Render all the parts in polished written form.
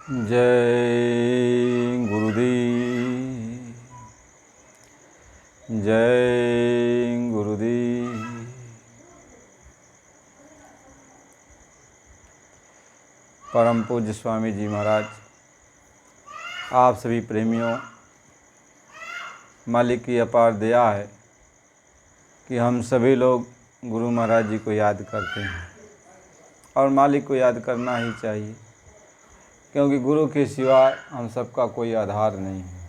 जय गुरुदेव, जय गुरुदेव। परम पूज्य स्वामी जी महाराज, आप सभी प्रेमियों, मालिक की अपार दया है कि हम सभी लोग गुरु महाराज जी को याद करते हैं और मालिक को याद करना ही चाहिए, क्योंकि गुरु के सिवा हम सबका कोई आधार नहीं है।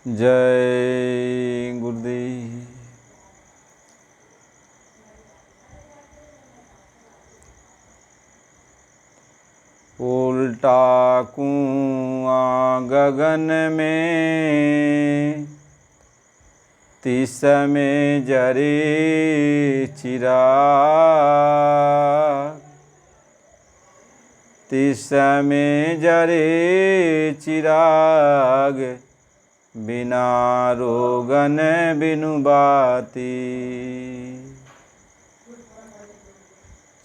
जय गुरुदेव। उल्टा कुआं गगन में, तिस में जरे चिराग, तिस में जरे चिराग, बिना रोगन बिनु बाती।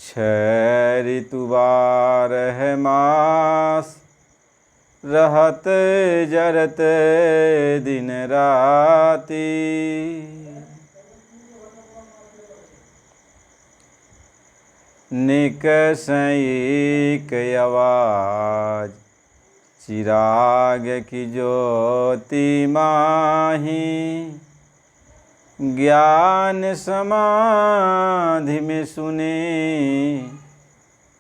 6 ऋतु 12 मास, रहत जरत दिन राती। निकसैक आवाज, चिराग की ज्योति माही, ज्ञान समाधि में सुने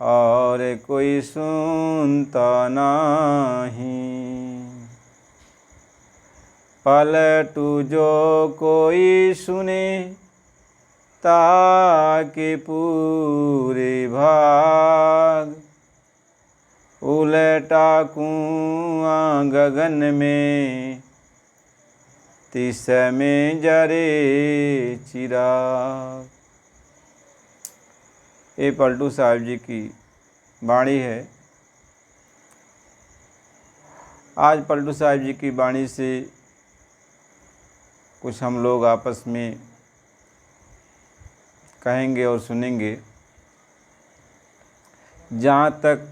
और कोई सुनता नहीं। पलटू जो कोई सुने, ताके पूरे भाग। उलटा कुआं गगन में, तिस में जरे चिराग। ये पलटू साहब जी की वाणी है। आज पलटू साहब जी की वाणी से कुछ हम लोग आपस में कहेंगे और सुनेंगे। जहाँ तक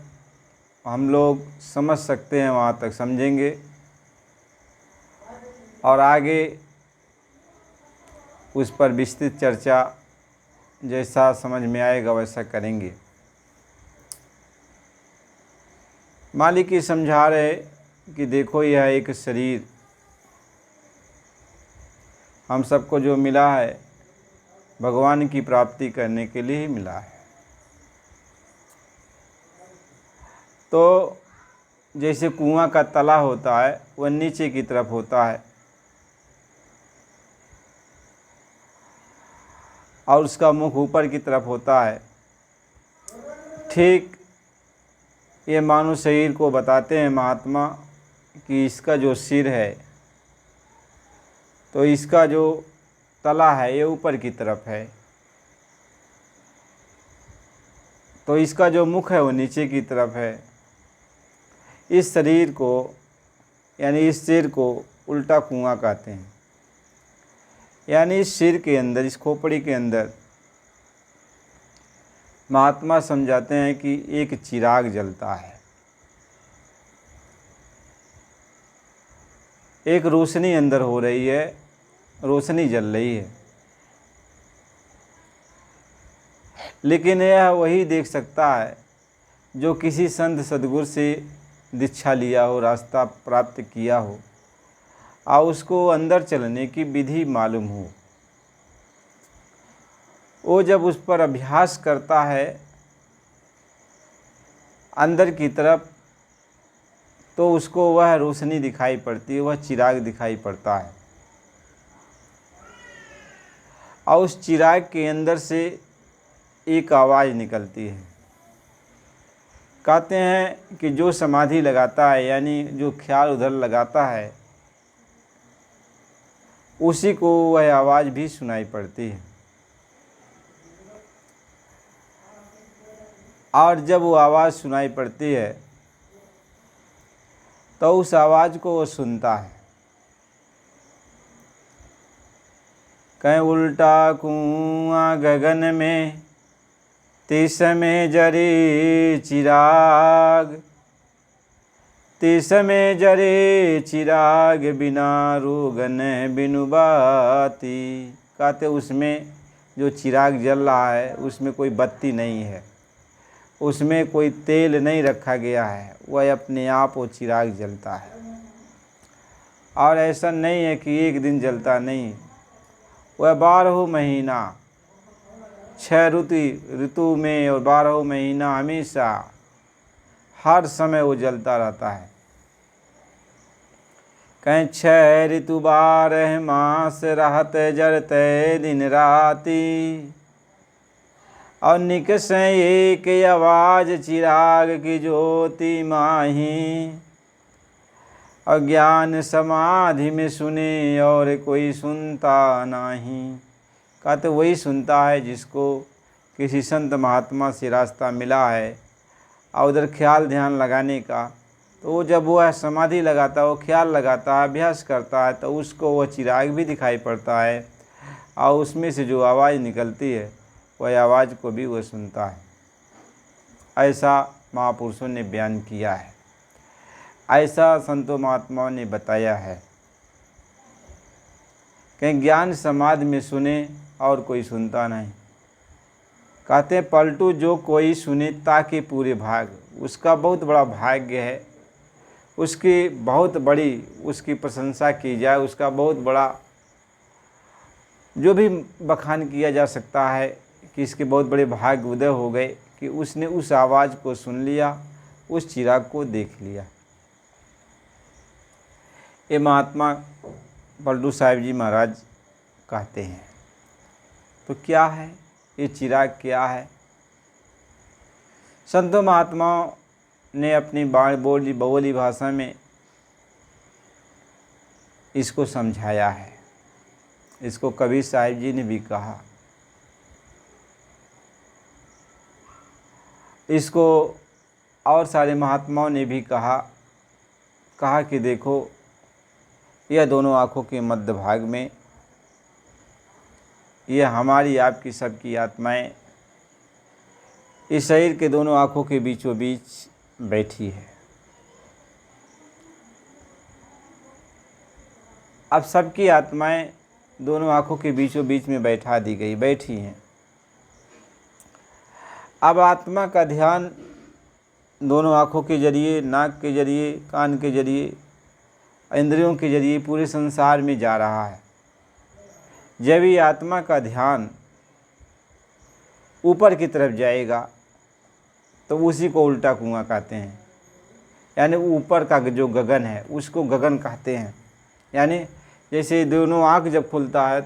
हम लोग समझ सकते हैं वहाँ तक समझेंगे और आगे उस पर विस्तृत चर्चा जैसा समझ में आएगा वैसा करेंगे। मालिक ये समझा रहे कि देखो, यह एक शरीर हम सबको जो मिला है, भगवान की प्राप्ति करने के लिए ही मिला है। तो जैसे कुआं का तला होता है वह नीचे की तरफ होता है और उसका मुख ऊपर की तरफ होता है। ठीक ये मानव शरीर को बताते हैं महात्मा कि इसका जो सिर है, तो इसका जो तला है ये ऊपर की तरफ है, तो इसका जो मुख है वो नीचे की तरफ है। इस शरीर को यानी इस सिर को उल्टा कुआं कहते हैं। यानी इस सिर के अंदर, इस खोपड़ी के अंदर महात्मा समझाते हैं कि एक चिराग जलता है, एक रोशनी अंदर हो रही है, रोशनी जल रही है। लेकिन यह वही देख सकता है जो किसी संत सद्गुरु से दीक्षा लिया हो, रास्ता प्राप्त किया हो और उसको अंदर चलने की विधि मालूम हो। वो जब उस पर अभ्यास करता है अंदर की तरफ, तो उसको वह रोशनी दिखाई पड़ती है, वह चिराग दिखाई पड़ता है। और उस चिराग के अंदर से एक आवाज़ निकलती है। कहते हैं कि जो समाधि लगाता है, यानी जो ख्याल उधर लगाता है, उसी को वह आवाज़ भी सुनाई पड़ती है। और जब वो आवाज़ सुनाई पड़ती है तो उस आवाज़ को वो सुनता है। कहीं उल्टा कुआं गगन में, तिस में जरे चिराग, तिस में जरे चिराग, बिना रोगन बिनु बाती। कहते उसमें जो चिराग जल रहा है उसमें कोई बत्ती नहीं है, उसमें कोई तेल नहीं रखा गया है, वह अपने आप वो चिराग जलता है। और ऐसा नहीं है कि एक दिन जलता, नहीं, वह 12 महीना 6 ऋतु में और 12 महीना हमेशा हर समय वो जलता रहता है। कहीं 6 ऋतु 12 मास, रहत जरते दिन राती। और निकस एक आवाज, चिराग की ज्योति माही। और ज्ञान समाधि में सुने, और कोई सुनता नहीं। कहते वही सुनता है जिसको किसी संत महात्मा से रास्ता मिला है और उधर ख्याल ध्यान लगाने का, तो वो जब वह समाधि लगाता है, वो ख्याल लगाता है, अभ्यास करता है, तो उसको वह चिराग भी दिखाई पड़ता है और उसमें से जो आवाज़ निकलती है वह आवाज़ को भी वह सुनता है। ऐसा महापुरुषों ने बयान किया है, ऐसा संतों महात्माओं ने बताया है। कहीं ज्ञान समाधि में सुने और कोई सुनता नहीं। कहते हैं पलटू जो कोई सुने ताकि पूरे भाग, उसका बहुत बड़ा भाग्य है, उसकी बहुत बड़ी उसकी प्रशंसा की जाए, उसका बहुत बड़ा जो भी बखान किया जा सकता है कि इसके बहुत बड़े भाग्य उदय हो गए कि उसने उस आवाज़ को सुन लिया, उस चिराग को देख लिया। ये महात्मा पलटू साहिब जी महाराज कहते हैं। तो क्या है ये चिराग, क्या है? संतों महात्माओं ने अपनी बोली भाषा में इसको समझाया है। इसको कबीर साहिब जी ने भी कहा, इसको और सारे महात्माओं ने भी कहा कि देखो यह दोनों आँखों के मध्य भाग में, यह हमारी आपकी सबकी आत्माएं इस शरीर के दोनों आँखों के बीचों बीच बैठी है। अब सबकी आत्माएं दोनों आँखों के बीचों बीच में बैठी हैं। अब आत्मा का ध्यान दोनों आँखों के जरिए, नाक के जरिए, कान के जरिए, इंद्रियों के जरिए पूरे संसार में जा रहा है। जब ये आत्मा का ध्यान ऊपर की तरफ जाएगा तो उसी को उल्टा कुआं कहते हैं। यानी ऊपर का जो गगन है उसको गगन कहते हैं। यानी जैसे दोनों आँख जब खुलता है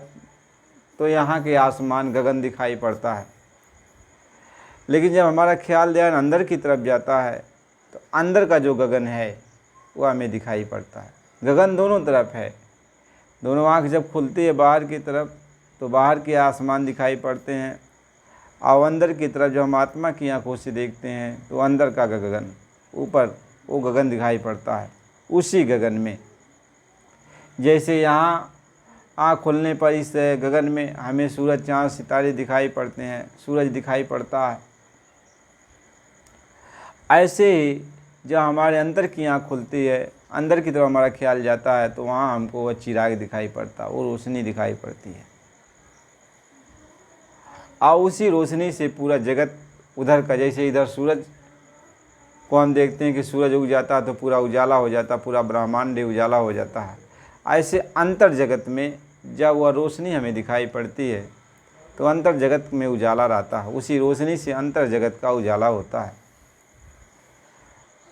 तो यहाँ के आसमान गगन दिखाई पड़ता है, लेकिन जब हमारा ख्याल ध्यान अंदर की तरफ जाता है तो अंदर का जो गगन है वह हमें दिखाई पड़ता है। गगन दोनों तरफ है। दोनों आँख जब खुलती है बाहर की तरफ तो बाहर के आसमान दिखाई पड़ते हैं, और अंदर की तरफ जब हम आत्मा की आँखों से देखते हैं तो अंदर का गगन, ऊपर वो गगन दिखाई पड़ता है। उसी गगन में जैसे यहाँ आँख खुलने पर इस गगन में हमें सूरज चाँद सितारे दिखाई पड़ते हैं, सूरज दिखाई पड़ता है, ऐसे ही जब हमारे अंदर की आँख खुलती है, अंदर की तरफ हमारा ख्याल जाता है तो वहाँ हमको वह चिराग दिखाई पड़ता है, वो रोशनी दिखाई पड़ती है। और उसी रोशनी से पूरा जगत उधर का, जैसे इधर सूरज को हम देखते हैं कि सूरज उग जाता है तो पूरा उजाला हो जाता है, पूरा ब्रह्मांड उजाला हो जाता है, ऐसे अंतर जगत में जब वह रोशनी हमें दिखाई पड़ती है तो अंतर जगत में उजाला रहता है। उसी रोशनी से अंतर जगत का उजाला होता है।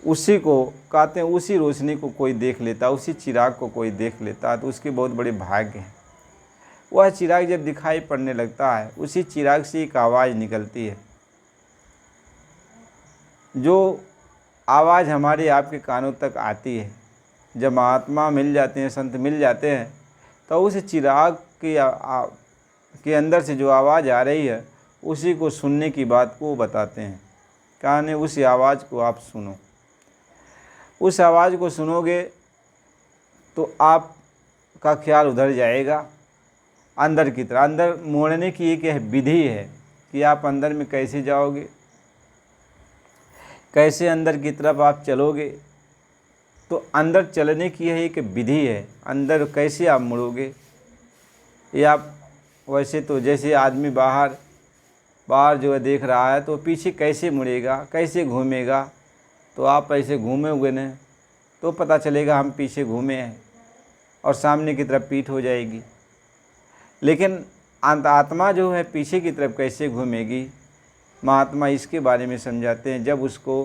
उसी को कहते हैं, उसी रोशनी को कोई देख लेता है, उसी चिराग को कोई देख लेता है तो उसके बहुत बड़े भाग्य हैं। वह चिराग जब दिखाई पड़ने लगता है, उसी चिराग से एक आवाज़ निकलती है, जो आवाज़ हमारे आपके कानों तक आती है। जब महात्मा मिल जाते हैं, संत मिल जाते हैं, तो उस चिराग के अंदर से जो आवाज़ आ रही है उसी को सुनने की बात को बताते हैं। कहने उस आवाज़ को आप सुनो। उस आवाज़ को सुनोगे तो आपका ख्याल उधर जाएगा अंदर की तरफ। अंदर मोड़ने की एक यह विधि है कि आप अंदर में कैसे जाओगे, कैसे अंदर की तरफ आप चलोगे। तो अंदर चलने की यह एक विधि है, अंदर कैसे आप मुड़ोगे। ये आप वैसे तो जैसे आदमी बाहर जो है देख रहा है, तो पीछे कैसे मुड़ेगा, कैसे घूमेगा। तो आप ऐसे घूमोगे न तो पता चलेगा हम पीछे घूमे हैं, और सामने की तरफ पीठ हो जाएगी। लेकिन आत्मा जो है पीछे की तरफ कैसे घूमेगी, महात्मा इसके बारे में समझाते हैं, जब उसको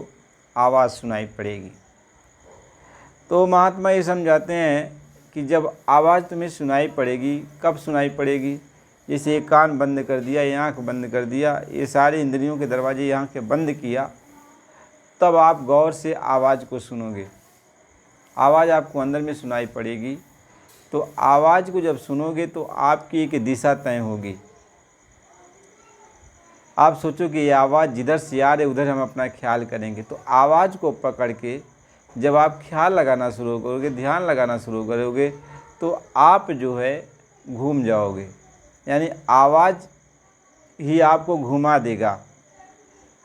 आवाज़ सुनाई पड़ेगी। तो महात्मा ये समझाते हैं कि जब आवाज़ तुम्हें सुनाई पड़ेगी, कब सुनाई पड़ेगी। जैसे ये कान बंद कर दिया, ये आँख बंद कर दिया, ये सारे इंद्रियों के दरवाजे यहाँ के बंद किया, तब आप गौर से आवाज़ को सुनोगे। आवाज़ आपको अंदर में सुनाई पड़ेगी। तो आवाज़ को जब सुनोगे तो आपकी एक दिशा तय होगी। आप सोचो कि ये आवाज़ जिधर से आ रही उधर हम अपना ख्याल करेंगे। तो आवाज़ को पकड़ के जब आप ख्याल लगाना शुरू करोगे, ध्यान लगाना शुरू करोगे, तो आप जो है घूम जाओगे। यानी आवाज़ ही आपको घुमा देगा,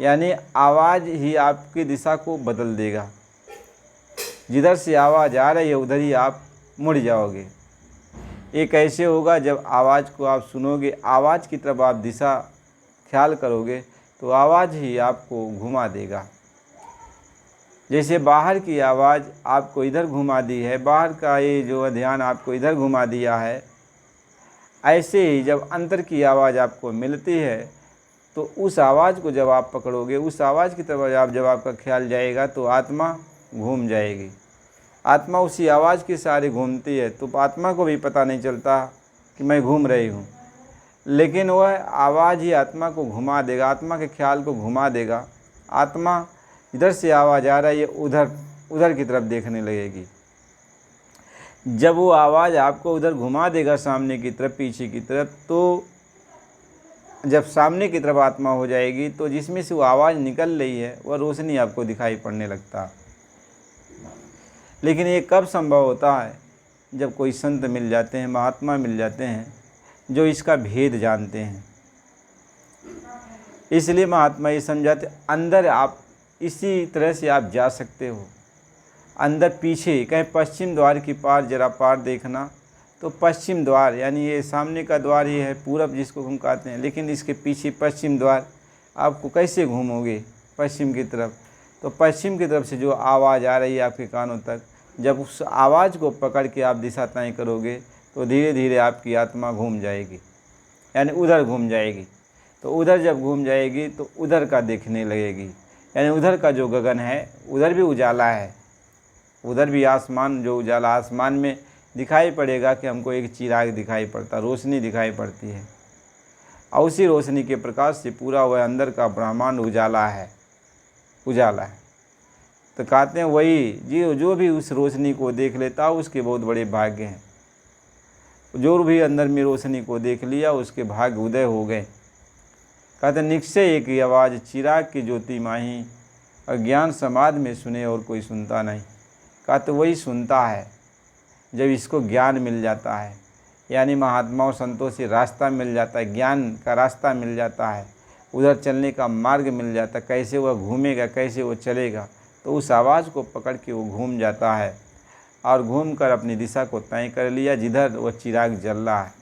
यानी आवाज़ ही आपकी दिशा को बदल देगा। जिधर से आवाज़ आ रही है उधर ही आप मुड़ जाओगे। ये कैसे होगा, जब आवाज़ को आप सुनोगे, आवाज़ की तरफ आप दिशा ख्याल करोगे, तो आवाज़ ही आपको घुमा देगा। जैसे बाहर की आवाज़ आपको इधर घुमा दी है, बाहर का ये जो ध्यान आपको इधर घुमा दिया है, ऐसे ही जब अंतर की आवाज़ आपको मिलती है तो उस आवाज़ को जब आप पकड़ोगे, उस आवाज़ की तरफ जब आपका ख्याल जाएगा तो आत्मा घूम जाएगी। आत्मा उसी आवाज़ के सहारे घूमती है, तो आत्मा को भी पता नहीं चलता कि मैं घूम रही हूँ, लेकिन वह आवाज़ ही आत्मा को घुमा देगा, आत्मा के ख्याल को घुमा देगा। आत्मा इधर से आवाज़ आ रही है, उधर की तरफ देखने लगेगी। जब वो आवाज़ आपको उधर घुमा देगा, सामने की तरफ, पीछे की तरफ, तो जब सामने की तरफ आत्मा हो जाएगी तो जिसमें से वो आवाज़ निकल रही है वह रोशनी आपको दिखाई पड़ने लगता। लेकिन ये कब संभव होता है, जब कोई संत मिल जाते हैं, महात्मा मिल जाते हैं जो इसका भेद जानते हैं। इसलिए महात्मा ये समझाते, अंदर आप इसी तरह से आप जा सकते हो। अंदर पीछे कहीं पश्चिम द्वार की पार जरा पार देखना, तो पश्चिम द्वार यानी ये सामने का द्वार ये है पूरब जिसको हम कहते हैं, लेकिन इसके पीछे पश्चिम द्वार, आपको कैसे घूमोगे पश्चिम की तरफ। तो पश्चिम की तरफ से जो आवाज़ आ रही है आपके कानों तक, जब उस आवाज़ को पकड़ के आप दिशा तय करोगे तो धीरे धीरे आपकी आत्मा घूम जाएगी, यानी उधर घूम जाएगी। तो उधर जब घूम जाएगी तो उधर का देखने लगेगी, यानी उधर का जो गगन है उधर भी उजाला है, उधर भी आसमान, जो उजाला आसमान में दिखाई पड़ेगा कि हमको एक चिराग दिखाई पड़ता, रोशनी दिखाई पड़ती है, और उसी रोशनी के प्रकाश से पूरा वह अंदर का ब्रह्मांड उजाला है। तो कहते हैं वही जो भी उस रोशनी को देख लेता उसके बहुत बड़े भाग्य हैं। जो भी अंदर में रोशनी को देख लिया उसके भाग्य उदय हो गए। कहते निश्चय एक आवाज़ चिराग की ज्योति माही, अज्ञान समाध में सुने और कोई सुनता नहीं। कहते वही सुनता है जब इसको ज्ञान मिल जाता है, यानी महात्माओं संतों से रास्ता मिल जाता है, ज्ञान का रास्ता मिल जाता है, उधर चलने का मार्ग मिल जाता है, कैसे वह घूमेगा, कैसे वो चलेगा। तो उस आवाज़ को पकड़ के वो घूम जाता है, और घूम कर अपनी दिशा को तय कर लिया जिधर वह चिराग जल रहा है।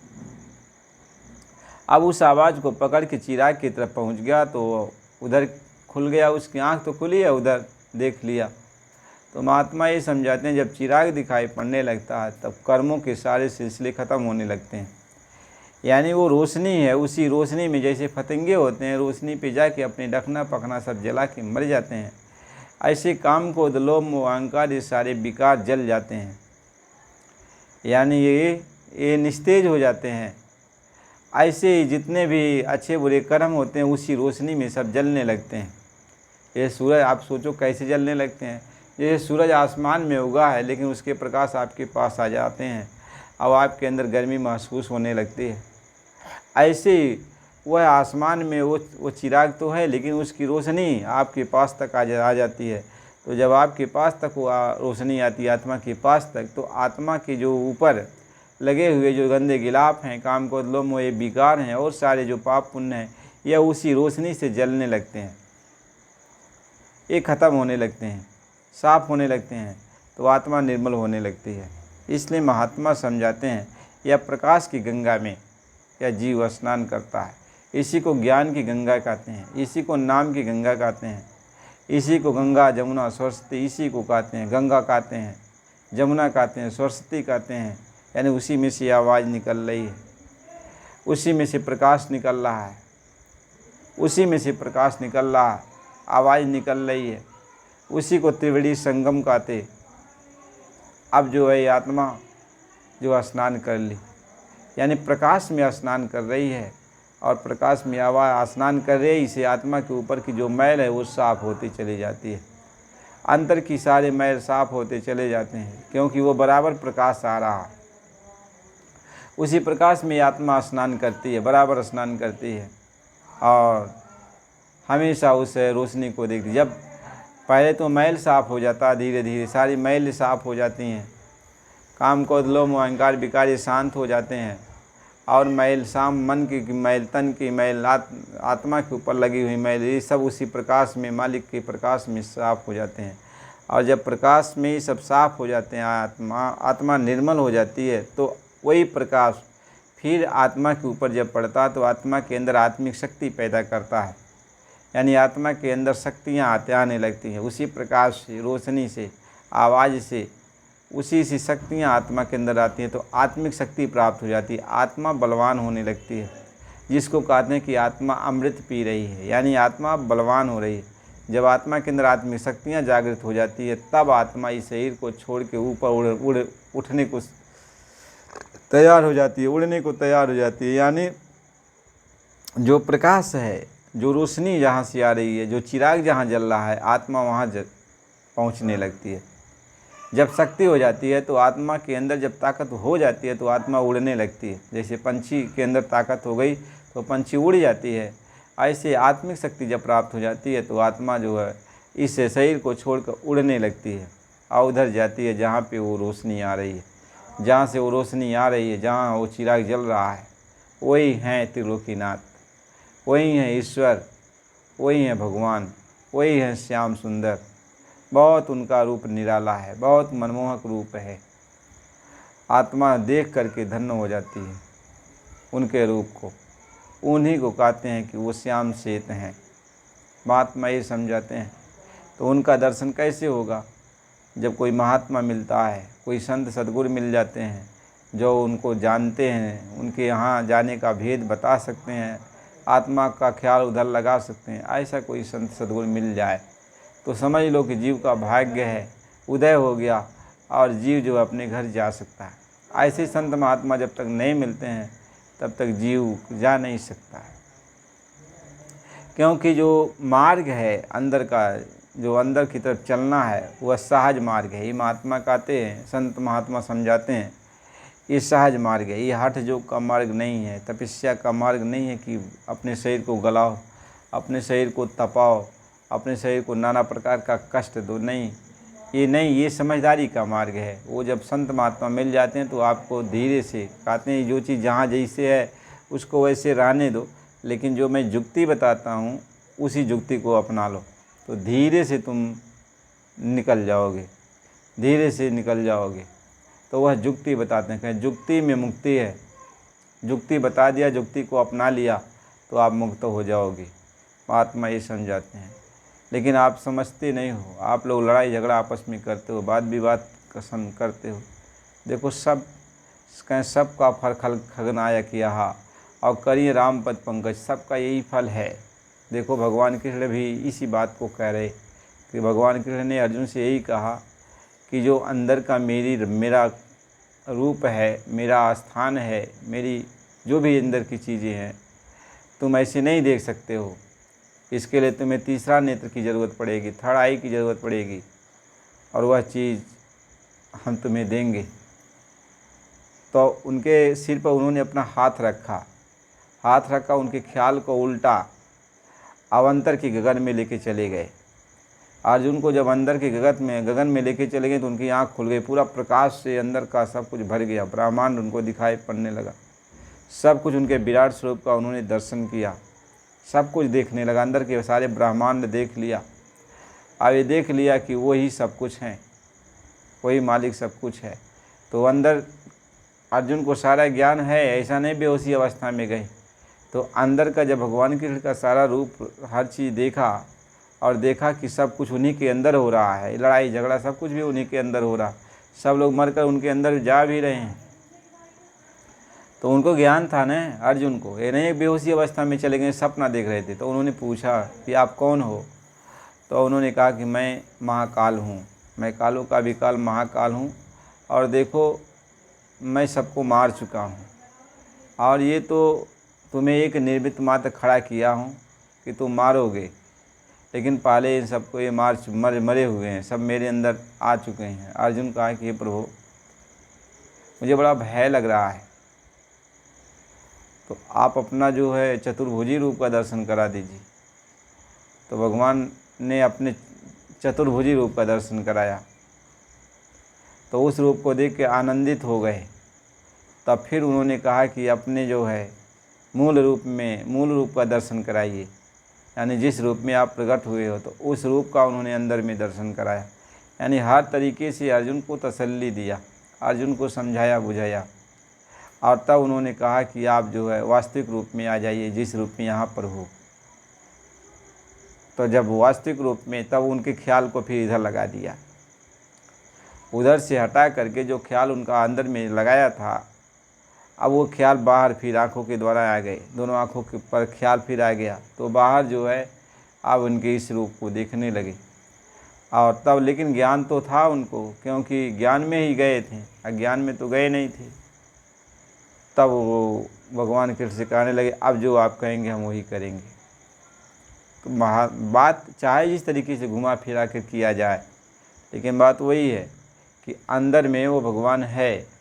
अब उस आवाज़ को पकड़ के चिराग की तरफ पहुंच गया तो उधर खुल गया, उसकी आंख तो खुली है, उधर देख लिया। तो महात्मा ये समझाते हैं जब चिराग दिखाई पड़ने लगता है तब कर्मों के सारे सिलसिले ख़त्म होने लगते हैं। यानी वो रोशनी है, उसी रोशनी में जैसे पतंगे होते हैं रोशनी पे जाके अपने डखना पखना सब जला के मर जाते हैं, ऐसे काम को लोभ मोह अहंकार ये सारे विकार जल जाते हैं, यानी ये निस्तेज हो जाते हैं। ऐसे ही जितने भी अच्छे बुरे कर्म होते हैं उसी रोशनी में सब जलने लगते हैं। ये सूरज आप सोचो कैसे जलने लगते हैं। ये सूरज आसमान में उगा है लेकिन उसके प्रकाश आपके पास आ जाते हैं और आपके अंदर गर्मी महसूस होने लगती है। ऐसे ही वह आसमान में वो चिराग तो है लेकिन उसकी रोशनी आपके पास तक आ जाती है। तो जब आपके पास तक वो रोशनी आती है आत्मा के पास तक, तो आत्मा के जो ऊपर लगे हुए जो गंदे गिलाफ हैं, काम क्रोध लोभ मोह ये विकार हैं और सारे जो पाप पुण्य हैं, या उसी रोशनी से जलने लगते हैं, ये ख़त्म होने लगते हैं, साफ होने लगते हैं, तो आत्मा निर्मल होने लगती है। इसलिए महात्मा समझाते हैं, यह प्रकाश की गंगा में यह जीव स्नान करता है। इसी को ज्ञान की गंगा कहते हैं, इसी को नाम की गंगा कहते हैं, इसी को गंगा जमुना सरस्वती इसी को कहते हैं। गंगा कहते हैं, जमुना कहते हैं, सरस्वती कहते हैं, यानी उसी में से आवाज़ निकल रही है, उसी में से प्रकाश निकल रहा है, उसी में से प्रकाश निकल रहा है, आवाज़ निकल रही है, उसी को त्रिवेणी संगम कहते। अब जो है आत्मा जो स्नान कर ली, यानी प्रकाश में स्नान कर रही है, और प्रकाश में आवाज़ स्नान कर रही है, इसे आत्मा के ऊपर की जो मैल है वो साफ़ होती चली जाती है। अंतर की सारे मैल साफ़ होते चले जाते हैं, क्योंकि वो बराबर प्रकाश आ रहा है। उसी प्रकाश में आत्मा स्नान करती है, बराबर स्नान करती है, और हमेशा उस रोशनी को देखती। जब पहले तो मैल साफ़ हो जाता है, धीरे धीरे सारी मैल साफ़ हो जाती हैं, काम क्रोध लोभ अहंकार विकार ये शांत हो जाते हैं, और मैल मन की मैल, तन की मैल, आत्मा के ऊपर लगी हुई मैल, ये सब उसी प्रकाश में, मालिक के प्रकाश में साफ़ हो जाते हैं। और जब प्रकाश में ही सब साफ़ हो जाते हैं, आत्मा निर्मल हो जाती है, तो वही प्रकाश फिर आत्मा के ऊपर जब पड़ता है तो आत्मा के अंदर आत्मिक शक्ति पैदा करता है, यानी आत्मा के अंदर शक्तियाँ आने लगती हैं। उसी प्रकाश से, रोशनी से, आवाज़ से, उसी सी शक्तियाँ आत्मा के अंदर आती हैं, तो आत्मिक शक्ति प्राप्त हो जाती है, आत्मा बलवान होने लगती है, जिसको कहते हैं कि आत्मा अमृत पी रही है, यानी आत्मा बलवान हो रही है। जब आत्मा के अंदर आत्मिक शक्तियाँ जागृत हो जाती है, तब आत्मा इस शरीर को छोड़ के ऊपर उठने को तैयार हो जाती है, उड़ने को तैयार हो जाती है। यानी जो प्रकाश है, जो रोशनी जहाँ से आ रही है, जो चिराग जहाँ जल रहा है, आत्मा वहाँ पहुँचने लगती है। जब शक्ति हो जाती है तो आत्मा के अंदर जब ताकत हो जाती है तो आत्मा उड़ने लगती है। जैसे पंछी के अंदर ताकत हो गई तो पंछी उड़ जाती है, ऐसे आत्मिक शक्ति जब प्राप्त हो जाती है तो आत्मा जो है इस शरीर को छोड़कर उड़ने लगती है, और उधर जाती है जहाँ पे वो रोशनी आ रही है। जहाँ से वो रोशनी आ रही है, जहाँ वो चिराग जल रहा है, वही हैं त्रिलोकीनाथ, वही हैं ईश्वर, वही हैं भगवान, वही हैं श्याम सुंदर। बहुत उनका रूप निराला है, बहुत मनमोहक रूप है। आत्मा देख करके धन्य हो जाती है उनके रूप को। उन्हीं को कहते हैं कि वो श्याम श्वेत हैं। महात्मा ये समझाते हैं। तो उनका दर्शन कैसे होगा? जब कोई महात्मा मिलता है, कोई संत सद्गुरु मिल जाते हैं जो उनको जानते हैं, उनके यहाँ जाने का भेद बता सकते हैं, आत्मा का ख्याल उधर लगा सकते हैं, ऐसा कोई संत सद्गुरु मिल जाए तो समझ लो कि जीव का भाग्य है, उदय हो गया, और जीव जो अपने घर जा सकता है। ऐसे संत महात्मा जब तक नहीं मिलते हैं तब तक जीव जा नहीं सकता है, क्योंकि जो मार्ग है अंदर का, जो अंदर की तरफ चलना है, वह सहज मार्ग है। ये महात्मा कहते हैं, संत महात्मा समझाते हैं, ये सहज मार्ग है, ये हठ योग का मार्ग नहीं है, तपस्या का मार्ग नहीं है कि अपने शरीर को गलाओ, अपने शरीर को तपाओ, अपने शरीर को नाना प्रकार का कष्ट दो। नहीं, ये नहीं, ये समझदारी का मार्ग है। वो जब संत महात्मा मिल जाते हैं तो आपको धीरे से कहते हैं, जो चीज़ जहाँ जैसे है उसको वैसे रहने दो, लेकिन जो मैं जुक्ति बताता हूँ उसी जुक्ति को अपना लो, तो धीरे से तुम निकल जाओगे, धीरे से निकल जाओगे। तो वह जुक्ति बताते हैं, कहें जुक्ति में मुक्ति है। जुक्ति बता दिया, जुक्ति को अपना लिया तो आप मुक्त हो जाओगे। महात्मा ये समझाते हैं, लेकिन आप समझते नहीं हो। आप लोग लड़ाई झगड़ा आपस में करते हो, वाद विवाद कसम करते हो। देखो सब कहें सबका फल खगनायक यहाँ, और करिए राम पद पंकज, सबका यही फल है। देखो भगवान कृष्ण भी इसी बात को कह रहे कि भगवान कृष्ण ने अर्जुन से यही कहा कि जो अंदर का मेरा रूप है, मेरा स्थान है, मेरी जो भी अंदर की चीज़ें हैं, तुम ऐसे नहीं देख सकते हो। इसके लिए तुम्हें तीसरा नेत्र की ज़रूरत पड़ेगी, थर्ड आई की ज़रूरत पड़ेगी, और वह चीज़ हम तुम्हें देंगे। तो उनके सिर पर उन्होंने अपना हाथ रखा, उनके ख्याल को उल्टा अवंतर की गगन में लेके चले गए। अर्जुन को जब अंदर के गगन में लेके चले गए तो उनकी आँख खुल गई, पूरा प्रकाश से अंदर का सब कुछ भर गया, ब्रह्मांड उनको दिखाई पड़ने लगा, सब कुछ उनके विराट स्वरूप का उन्होंने दर्शन किया। सब कुछ देखने लगा, अंदर के सारे ब्रह्मांड देख लिया। अब ये देख लिया कि वो ही सब कुछ हैं, वही मालिक सब कुछ है। तो अंदर अर्जुन को सारा ज्ञान है, ऐसा नहीं बेहोशी अवस्था में गए। तो अंदर का जब भगवान कृष्ण का सारा रूप हर चीज़ देखा और देखा कि सब कुछ उन्हीं के अंदर हो रहा है, लड़ाई झगड़ा सब कुछ भी उन्हीं के अंदर हो रहा, सब लोग मरकर उनके अंदर जा भी रहे हैं। तो उनको ज्ञान था न अर्जुन को, ये नहीं बेहोशी अवस्था में चले गए, सपना देख रहे थे। तो उन्होंने पूछा कि आप कौन हो? तो उन्होंने कहा कि मैं महाकाल हूँ, मैं कालों का भी काल महाकाल हूँ, और देखो मैं सबको मार चुका हूँ, और ये तो तुम्हें एक निर्मित मात्र खड़ा किया हूँ कि तुम मारोगे, लेकिन पहले इन सबको ये मरे हुए हैं, सब मेरे अंदर आ चुके हैं। अर्जुन कहा कि हे प्रभु, मुझे बड़ा भय लग रहा है, तो आप अपना जो है चतुर्भुजी रूप का दर्शन करा दीजिए। तो भगवान ने अपने चतुर्भुजी रूप का दर्शन कराया। तो उस रूप को देख के आनंदित हो गए। तब फिर उन्होंने कहा कि अपने जो है मूल रूप का दर्शन कराइए, यानी जिस रूप में आप प्रकट हुए हो, तो उस रूप का उन्होंने अंदर में दर्शन कराया। यानी हर तरीके से अर्जुन को तसल्ली दिया, अर्जुन को समझाया बुझाया, और तब उन्होंने कहा कि आप जो है वास्तविक रूप में आ जाइए, जिस रूप में यहाँ पर हो। तो जब वास्तविक रूप में, तब उनके ख्याल को फिर इधर लगा दिया, उधर से हटा करके जो ख्याल उनका अंदर में लगाया था, अब वो ख्याल बाहर फिर आँखों के द्वारा आ गए, दोनों आँखों के पर ख्याल फिर आ गया। तो बाहर जो है अब उनके इस रूप को देखने लगे। और तब लेकिन ज्ञान तो था उनको, क्योंकि ज्ञान में ही गए थे, अज्ञान में तो गए नहीं थे। तब वो भगवान कृष्ण से कहने लगे, अब जो आप कहेंगे हम वही करेंगे। तो बात चाहे जिस तरीके से घुमा फिरा कर किया जाए, लेकिन बात वही है कि अंदर में वो भगवान है,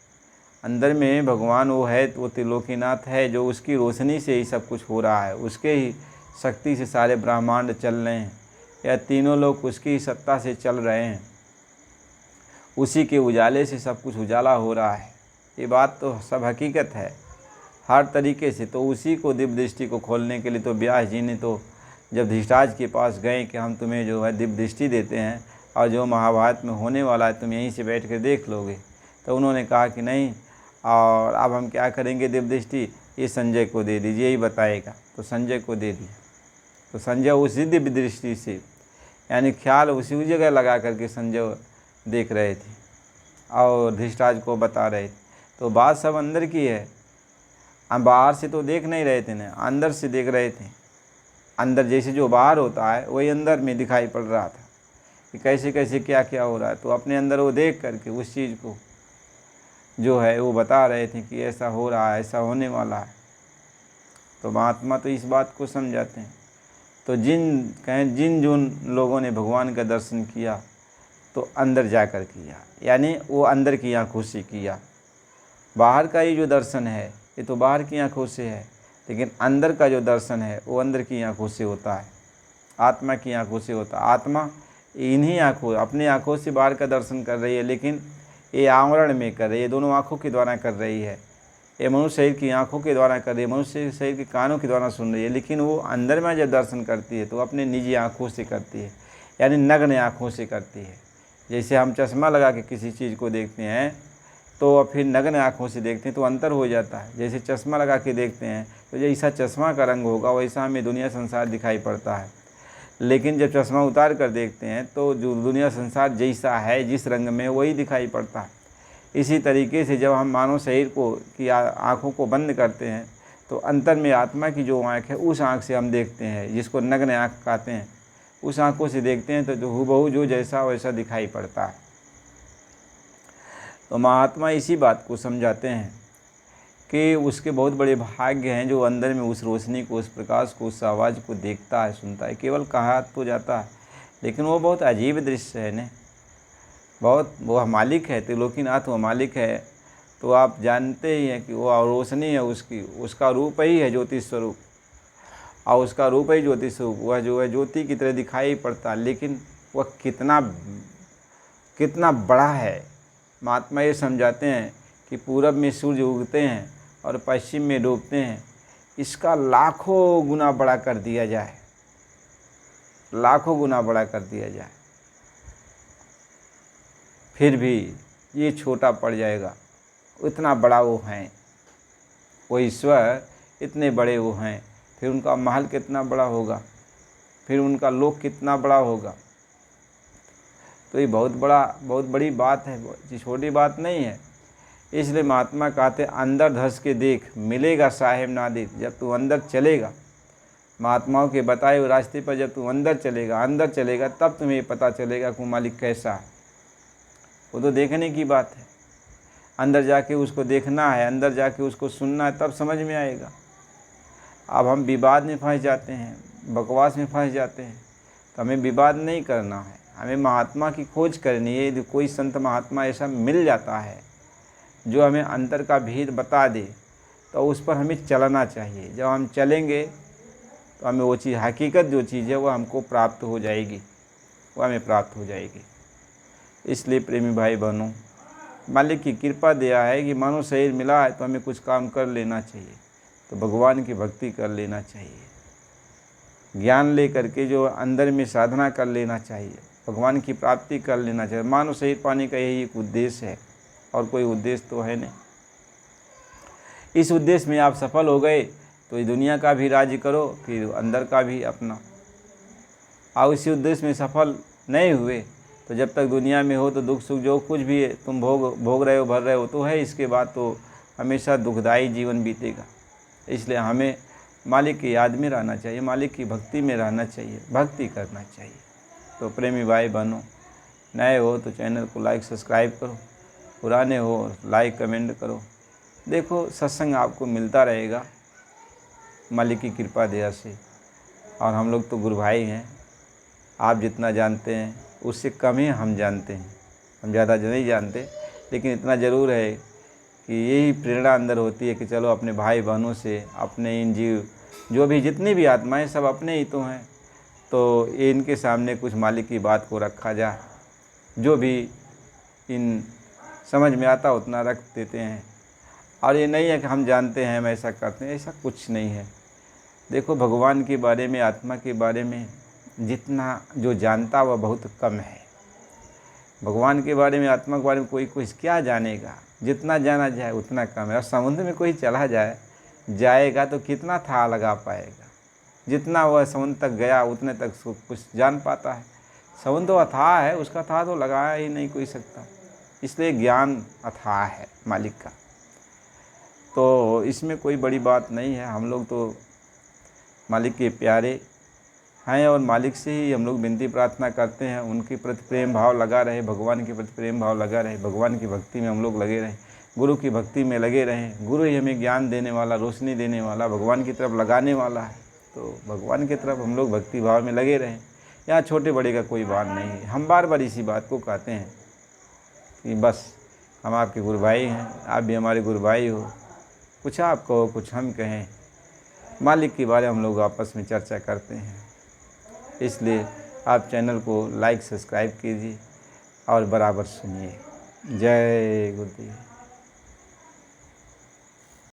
अंदर में भगवान वो है, तो वो त्रिलोकीनाथ है, जो उसकी रोशनी से ही सब कुछ हो रहा है, उसके ही शक्ति से सारे ब्रह्मांड चल रहे हैं, या तीनों लोग उसकी ही सत्ता से चल रहे हैं, उसी के उजाले से सब कुछ उजाला हो रहा है। ये बात तो सब हकीकत है हर तरीके से। तो उसी को दिव्य दृष्टि को खोलने के लिए तो व्यास जी ने तो जब धृतराष्ट्र के पास गए कि हम तुम्हें जो है दिव्य दृष्टि देते हैं, और जो महाभारत में होने वाला है तुम यहीं से बैठ कर देख लोगे। तो उन्होंने कहा कि नहीं, और अब हम क्या करेंगे, दिव्य दृष्टि ये संजय को दे दीजिए, यही बताएगा। तो संजय को दे दिया। तो संजय उसी दिव्य दृष्टि से, यानी ख्याल उसी जगह लगा करके संजय देख रहे थे और धृतराष्ट्र को बता रहे थे। तो बात सब अंदर की है, हम बाहर से तो देख नहीं रहे थे ना, अंदर से देख रहे थे। अंदर जैसे जो बाहर होता है वही अंदर में दिखाई पड़ रहा था कि कैसे कैसे क्या क्या हो रहा है। तो अपने अंदर वो देख करके उस चीज़ को जो है वो बता रहे थे कि ऐसा हो रहा है, ऐसा होने वाला है। तो महात्मा तो इस बात को समझाते हैं। तो जिन लोगों ने भगवान का दर्शन किया, तो अंदर जाकर किया, यानी वो अंदर की आँखों से किया। बाहर का ही जो दर्शन है ये तो बाहर की आँखों से है, लेकिन अंदर का जो दर्शन है वो अंदर की आँखों से होता है, आत्मा की आँखों से होता है। आत्मा इन्हीं आँखों, अपनी आँखों से बाहर का दर्शन कर रही है, लेकिन ये आवरण में कर रही है, दोनों आँखों के द्वारा कर रही है। ये मनुष्य शरीर की आँखों के द्वारा कर रही है, मनुष्य शरीर के कानों के द्वारा सुन रही है, लेकिन वो अंदर में जब दर्शन करती है तो अपने निजी आँखों से करती है, यानी नग्न आँखों से करती है। जैसे हम चश्मा लगा के किसी चीज़ को देखते हैं तो फिर नग्न आँखों से देखते हैं तो अंतर हो जाता है। जैसे चश्मा लगा के देखते हैं तो जैसा चश्मा का रंग होगा वैसा हमें दुनिया संसार दिखाई पड़ता है, लेकिन जब चश्मा उतार कर देखते हैं तो जो दुनिया संसार जैसा है, जिस रंग में, वही दिखाई पड़ता है। इसी तरीके से जब हम मानव शरीर को की आँखों को बंद करते हैं तो अंतर में आत्मा की जो आँख है उस आँख से हम देखते हैं, जिसको नग्न आँख कहते हैं, उस आँखों से देखते हैं तो हूबहू जो जैसा वैसा दिखाई पड़ता है। तो महात्मा इसी बात को समझाते हैं कि उसके बहुत बड़े भाग्य हैं जो अंदर में उस रोशनी को, उस प्रकाश को, उस आवाज़ को देखता है, सुनता है। केवल कहा तो जाता है, लेकिन वो बहुत अजीब दृश्य है न, बहुत वो मालिक है, त्रिलोकीनाथ वो मालिक है। तो आप जानते ही हैं कि वो रोशनी है उसकी, उसका रूप ही है ज्योति स्वरूप, और उसका रूप ही ज्योति स्वरूप, वह जो है ज्योति की तरह दिखाई पड़ता, लेकिन वह कितना बड़ा है। महात्मा ये समझाते हैं कि पूरब में सूर्य उगते हैं और पश्चिम में डूबते हैं, इसका लाखों गुना बड़ा कर दिया जाए, लाखों गुना बड़ा कर दिया जाए, फिर भी ये छोटा पड़ जाएगा। इतना बड़ा वो हैं, वो ईश्वर इतने बड़े वो हैं, फिर उनका महल कितना बड़ा होगा, फिर उनका लोक कितना बड़ा होगा। तो ये बहुत बड़ी बात है, ये छोटी बात नहीं है। इसलिए महात्मा कहते अंदर धस के देख, मिलेगा साहेब ना देख। जब तू अंदर चलेगा, महात्माओं के बताए हुए रास्ते पर जब तू अंदर चलेगा तब तुम्हें पता चलेगा कि मालिक कैसा है। वो तो देखने की बात है, अंदर जाके उसको देखना है, अंदर जाके उसको सुनना है, तब समझ में आएगा। अब हम विवाद में फंस जाते हैं, बकवास में फंस जाते हैं। तो हमें विवाद नहीं करना है, हमें महात्मा की खोज करनी है। यदि कोई संत महात्मा ऐसा मिल जाता है जो हमें अंतर का भेद बता दे, तो उस पर हमें चलना चाहिए। जब हम चलेंगे तो हमें वो चीज़, हकीकत जो चीज़ है वो हमको प्राप्त हो जाएगी, वो हमें प्राप्त हो जाएगी। इसलिए प्रेमी भाई बहनों, मालिक की कृपा दया है कि मानो शरीर मिला है तो हमें कुछ काम कर लेना चाहिए। तो भगवान की भक्ति कर लेना चाहिए, ज्ञान ले करके जो अंदर में साधना कर लेना चाहिए, भगवान की प्राप्ति कर लेना चाहिए। मानो शरीर पाने का यही एक उद्देश्य है, और कोई उद्देश्य तो है नहीं। इस उद्देश्य में आप सफल हो गए तो इस दुनिया का भी राज्य करो, फिर अंदर का भी अपना। और इसी उद्देश्य में सफल नहीं हुए तो जब तक दुनिया में हो तो दुख सुख जो कुछ भी है तुम भोग रहे हो, भर रहे हो तो है, इसके बाद तो हमेशा दुखदायी जीवन बीतेगा। इसलिए हमें मालिक की याद में रहना चाहिए, मालिक की भक्ति में रहना चाहिए, भक्ति करना चाहिए। तो प्रेमी भाई बहनों, नए हो तो चैनल को लाइक सब्सक्राइब करो, पुराने हो लाइक कमेंट करो। देखो सत्संग आपको मिलता रहेगा मालिक की कृपा दया से। और हम लोग तो गुरु भाई हैं, आप जितना जानते हैं उससे कम ही हम जानते हैं, हम ज़्यादा नहीं जानते। लेकिन इतना ज़रूर है कि यही प्रेरणा अंदर होती है कि चलो अपने भाई बहनों से, अपने इन जीव जो भी जितनी भी आत्माएं सब अपने ही तो हैं, तो इनके सामने कुछ मालिक की बात को रखा जाए। जो भी इन समझ में आता उतना रख देते हैं। और ये नहीं है कि हम जानते हैं हम ऐसा करते हैं, ऐसा कुछ नहीं है। देखो भगवान के बारे में, आत्मा के बारे में जितना जो जानता वह बहुत कम है। भगवान के बारे में, आत्मा के बारे में कोई कुछ क्या जानेगा, जितना जाना जाए उतना कम है। और समुद्र में कोई चला जाएगा तो कितना था लगा पाएगा, जितना वह समुद्र तक गया उतने तक कुछ जान पाता है। समुद्र तो अथाह है, उसका था तो लगाया ही नहीं कोई सकता। इसलिए ज्ञान अथाह है मालिक का, तो इसमें कोई बड़ी बात नहीं है। हम लोग तो मालिक के प्यारे हैं और मालिक से ही हम लोग विनती प्रार्थना करते हैं, उनके प्रति प्रेम भाव लगा रहे, भगवान के प्रति प्रेम भाव लगा रहे, भगवान की भक्ति में हम लोग लगे रहें, गुरु की भक्ति में लगे रहें। गुरु ही हमें ज्ञान देने वाला, रोशनी देने वाला, भगवान की तरफ लगाने वाला है। तो भगवान की तरफ हम लोग भक्ति भाव में लगे रहें। यहाँ छोटे बड़े का कोई बात नहीं है। हम बार बार इसी बात को कहते हैं कि बस हम आपके गुरु भाई हैं, आप भी हमारे गुरु भाई हो। कुछ आप कहो, कुछ हम कहें, मालिक के बारे में हम लोग आपस में चर्चा करते हैं। इसलिए आप चैनल को लाइक सब्सक्राइब कीजिए और बराबर सुनिए। जय गुरुदेव।